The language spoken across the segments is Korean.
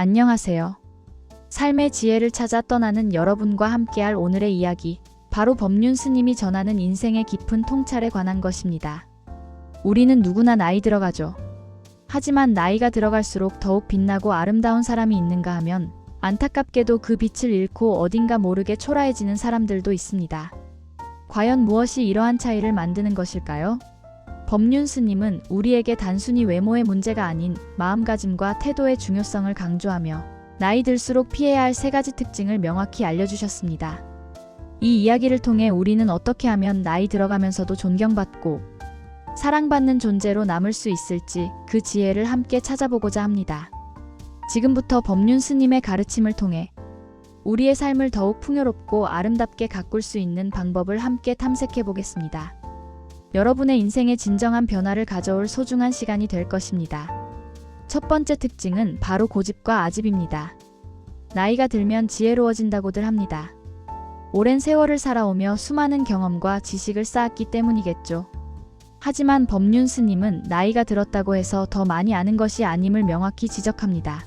안녕하세요. 삶의 지혜를 찾아 떠나는 여러분과 함께할 오늘의 이야기, 바로 법륜 스님이 전하는 인생의 깊은 통찰에 관한 것입니다. 우리는 누구나 나이 들어가죠. 하지만 나이가 들어갈수록 더욱 빛나고 아름다운 사람이 있는가 하면 안타깝게도 그 빛을 잃고 어딘가 모르게 초라해지는 사람들도 있습니다. 과연 무엇이 이러한 차이를 만드는 것일까요? 법륜 스님은 우리에게 단순히 외모의 문제가 아닌 마음가짐과 태도의 중요성을 강조하며 나이 들수록 피해야 할 3가지 특징을 명확히 알려주셨습니다. 이 이야기를 통해 우리는 어떻게 하면 나이 들어가면서도 존경받고 사랑받는 존재로 남을 수 있을지 그 지혜를 함께 찾아보고자 합니다. 지금부터 법륜 스님의 가르침을 통해 우리의 삶을 더욱 풍요롭고 아름답게 가꿀 수 있는 방법을 함께 탐색해 보겠습니다. 여러분의 인생에 진정한 변화를 가져올 소중한 시간이 될 것입니다. 첫 번째 특징은 바로 고집과 아집입니다. 나이가 들면 지혜로워진다고들 합니다. 오랜 세월을 살아오며 수많은 경험과 지식을 쌓았기 때문이겠죠. 하지만 법륜 스님은 나이가 들었다고 해서 더 많이 아는 것이 아님을 명확히 지적합니다.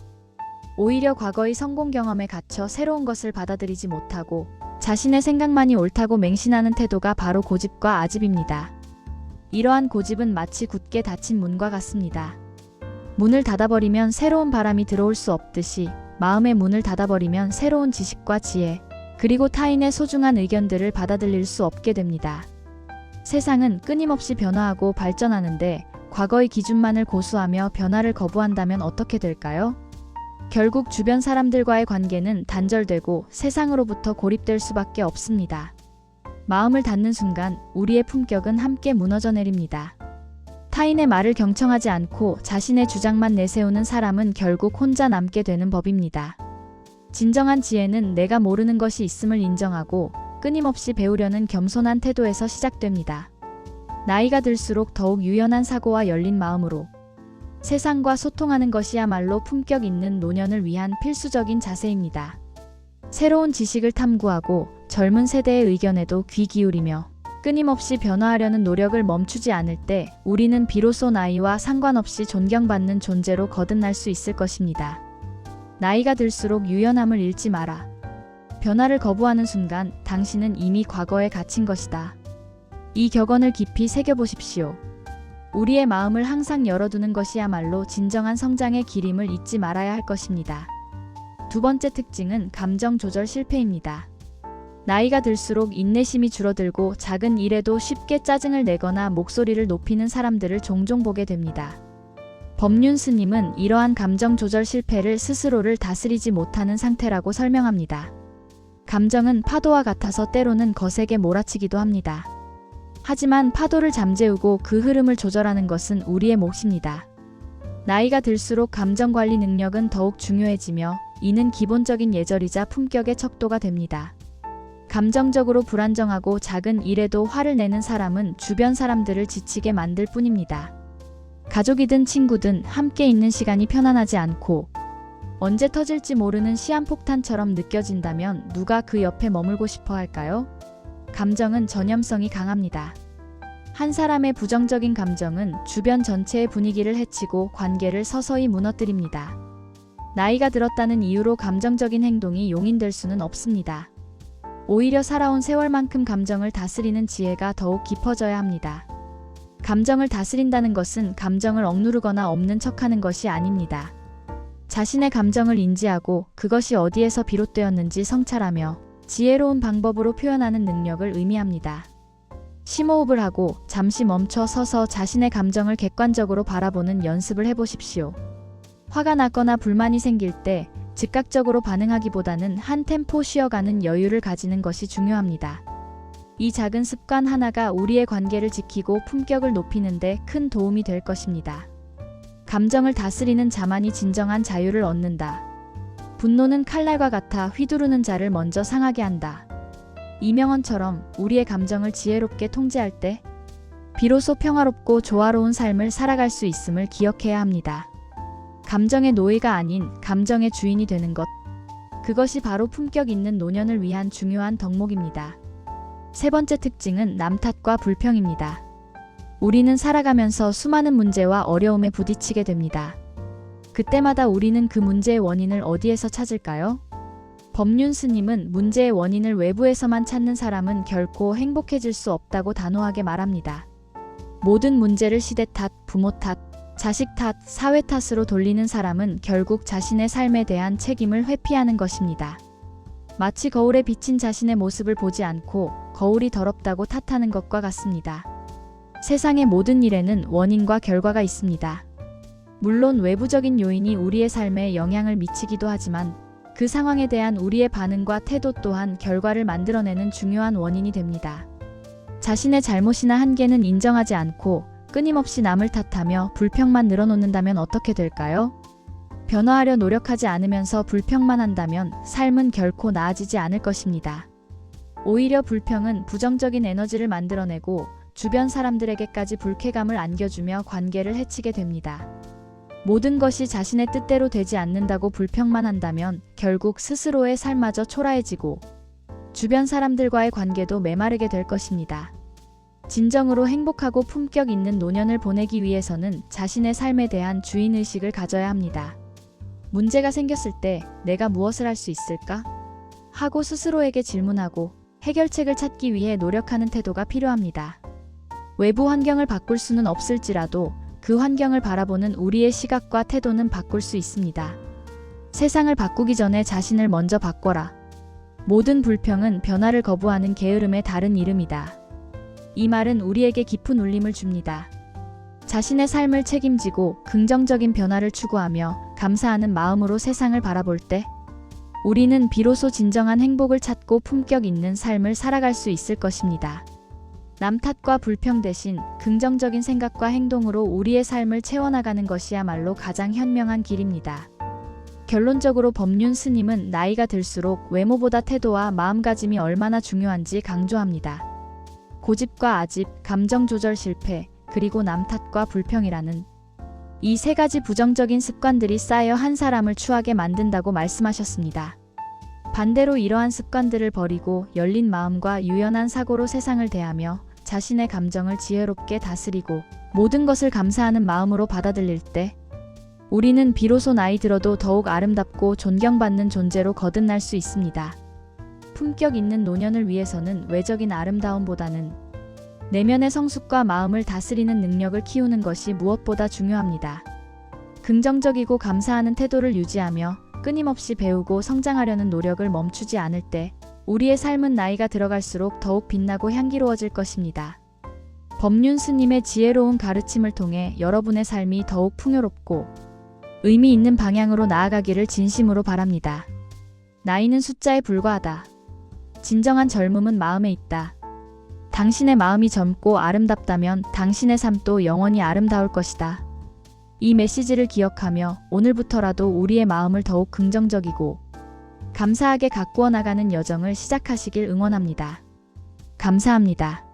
오히려 과거의 성공 경험에 갇혀 새로운 것을 받아들이지 못하고 자신의 생각만이 옳다고 맹신하는 태도가 바로 고집과 아집입니다. 이러한 고집은 마치 굳게 닫힌 문과 같습니다. 문을 닫아버리면 새로운 바람이 들어올 수 없듯이 마음의 문을 닫아버리면 새로운 지식과 지혜, 그리고 타인의 소중한 의견들을 받아들일 수 없게 됩니다. 세상은 끊임없이 변화하고 발전하는데 과거의 기준만을 고수하며 변화를 거부한다면 어떻게 될까요? 결국 주변 사람들과의 관계는 단절되고 세상으로부터 고립될 수밖에 없습니다. 마음을 닫는 순간 우리의 품격은 함께 무너져 내립니다. 타인의 말을 경청하지 않고 자신의 주장만 내세우는 사람은 결국 혼자 남게 되는 법입니다. 진정한 지혜는 내가 모르는 것이 있음을 인정하고 끊임없이 배우려는 겸손한 태도에서 시작됩니다. 나이가 들수록 더욱 유연한 사고와 열린 마음으로 세상과 소통하는 것이야말로 품격 있는 노년을 위한 필수적인 자세입니다. 새로운 지식을 탐구하고 젊은 세대의 의견에도 귀 기울이며 끊임없이 변화하려는 노력을 멈추지 않을 때 우리는 비로소 나이와 상관없이 존경받는 존재로 거듭날 수 있을 것입니다. 나이가 들수록 유연함을 잃지 마라. 변화를 거부하는 순간 당신은 이미 과거에 갇힌 것이다. 이 격언을 깊이 새겨보십시오. 우리의 마음을 항상 열어두는 것이야말로 진정한 성장의 길임을 잊지 말아야 할 것입니다. 두 번째 특징은 감정 조절 실패입니다. 나이가 들수록 인내심이 줄어들고 작은 일에도 쉽게 짜증을 내거나 목소리를 높이는 사람들을 종종 보게 됩니다. 법륜 스님은 이러한 감정 조절 실패를 스스로를 다스리지 못하는 상태라고 설명합니다. 감정은 파도와 같아서 때로는 거세게 몰아치기도 합니다. 하지만 파도를 잠재우고 그 흐름을 조절하는 것은 우리의 몫입니다. 나이가 들수록 감정 관리 능력은 더욱 중요해지며 이는 기본적인 예절이자 품격의 척도가 됩니다. 감정적으로 불안정하고 작은 일에도 화를 내는 사람은 주변 사람들을 지치게 만들 뿐입니다. 가족이든 친구든 함께 있는 시간이 편안하지 않고 언제 터질지 모르는 시한폭탄처럼 느껴진다면 누가 그 옆에 머물고 싶어 할까요? 감정은 전염성이 강합니다. 한 사람의 부정적인 감정은 주변 전체의 분위기를 해치고 관계를 서서히 무너뜨립니다. 나이가 들었다는 이유로 감정적인 행동이 용인될 수는 없습니다. 오히려 살아온 세월만큼 감정을 다스리는 지혜가 더욱 깊어져야 합니다. 감정을 다스린다는 것은 감정을 억누르거나 없는 척하는 것이 아닙니다. 자신의 감정을 인지하고 그것이 어디에서 비롯되었는지 성찰하며 지혜로운 방법으로 표현하는 능력을 의미합니다. 심호흡을 하고 잠시 멈춰 서서 자신의 감정을 객관적으로 바라보는 연습을 해보십시오. 화가 나거나 불만이 생길 때 즉각적으로 반응하기보다는 한 템포 쉬어가는 여유를 가지는 것이 중요합니다. 이 작은 습관 하나가 우리의 관계를 지키고 품격을 높이는 데 큰 도움이 될 것입니다. 감정을 다스리는 자만이 진정한 자유를 얻는다. 분노는 칼날과 같아 휘두르는 자를 먼저 상하게 한다. 이명헌처럼 우리의 감정을 지혜롭게 통제할 때 비로소 평화롭고 조화로운 삶을 살아갈 수 있음을 기억해야 합니다. 감정의 노예가 아닌 감정의 주인이 되는 것. 그것이 바로 품격 있는 노년을 위한 중요한 덕목입니다. 세 번째 특징은 남 탓과 불평입니다. 우리는 살아가면서 수많은 문제와 어려움에 부딪히게 됩니다. 그때마다 우리는 그 문제의 원인을 어디에서 찾을까요? 법륜 스님은 문제의 원인을 외부에서만 찾는 사람은 결코 행복해질 수 없다고 단호하게 말합니다. 모든 문제를 시대 탓, 부모 탓, 자식 탓, 사회 탓으로 돌리는 사람은 결국 자신의 삶에 대한 책임을 회피하는 것입니다. 마치 거울에 비친 자신의 모습을 보지 않고 거울이 더럽다고 탓하는 것과 같습니다. 세상의 모든 일에는 원인과 결과가 있습니다. 물론 외부적인 요인이 우리의 삶에 영향을 미치기도 하지만 그 상황에 대한 우리의 반응과 태도 또한 결과를 만들어내는 중요한 원인이 됩니다. 자신의 잘못이나 한계는 인정하지 않고 끊임없이 남을 탓하며 불평만 늘어놓는다면 어떻게 될까요? 변화하려 노력하지 않으면서 불평만 한다면 삶은 결코 나아지지 않을 것입니다. 오히려 불평은 부정적인 에너지를 만들어내고 주변 사람들에게까지 불쾌감을 안겨주며 관계를 해치게 됩니다. 모든 것이 자신의 뜻대로 되지 않는다고 불평만 한다면 결국 스스로의 삶마저 초라해지고 주변 사람들과의 관계도 메마르게 될 것입니다. 진정으로 행복하고 품격 있는 노년을 보내기 위해서는 자신의 삶에 대한 주인의식을 가져야 합니다. 문제가 생겼을 때 내가 무엇을 할 수 있을까? 하고 스스로에게 질문하고 해결책을 찾기 위해 노력하는 태도가 필요합니다. 외부 환경을 바꿀 수는 없을지라도 그 환경을 바라보는 우리의 시각과 태도는 바꿀 수 있습니다. 세상을 바꾸기 전에 자신을 먼저 바꿔라. 모든 불평은 변화를 거부하는 게으름의 다른 이름이다. 이 말은 우리에게 깊은 울림을 줍니다. 자신의 삶을 책임지고 긍정적인 변화를 추구하며 감사하는 마음으로 세상을 바라볼 때 우리는 비로소 진정한 행복을 찾고 품격 있는 삶을 살아갈 수 있을 것입니다. 남 탓과 불평 대신 긍정적인 생각과 행동으로 우리의 삶을 채워나가는 것이야말로 가장 현명한 길입니다. 결론적으로 법륜 스님은 나이가 들수록 외모보다 태도와 마음가짐이 얼마나 중요한지 강조합니다. 고집과 아집, 감정 조절 실패, 그리고 남 탓과 불평이라는 이 세 가지 부정적인 습관들이 쌓여 한 사람을 추하게 만든다고 말씀하셨습니다. 반대로 이러한 습관들을 버리고 열린 마음과 유연한 사고로 세상을 대하며 자신의 감정을 지혜롭게 다스리고 모든 것을 감사하는 마음으로 받아들일 때 우리는 비로소 나이 들어도 더욱 아름답고 존경받는 존재로 거듭날 수 있습니다. 품격 있는 노년을 위해서는 외적인 아름다움보다는 내면의 성숙과 마음을 다스리는 능력을 키우는 것이 무엇보다 중요합니다. 긍정적이고 감사하는 태도를 유지하며 끊임없이 배우고 성장하려는 노력을 멈추지 않을 때 우리의 삶은 나이가 들어갈수록 더욱 빛나고 향기로워질 것입니다. 법륜 스님의 지혜로운 가르침을 통해 여러분의 삶이 더욱 풍요롭고 의미 있는 방향으로 나아가기를 진심으로 바랍니다. 나이는 숫자에 불과하다. 진정한 젊음은 마음에 있다. 당신의 마음이 젊고 아름답다면 당신의 삶도 영원히 아름다울 것이다. 이 메시지를 기억하며 오늘부터라도 우리의 마음을 더욱 긍정적이고 감사하게 가꾸어 나가는 여정을 시작하시길 응원합니다. 감사합니다.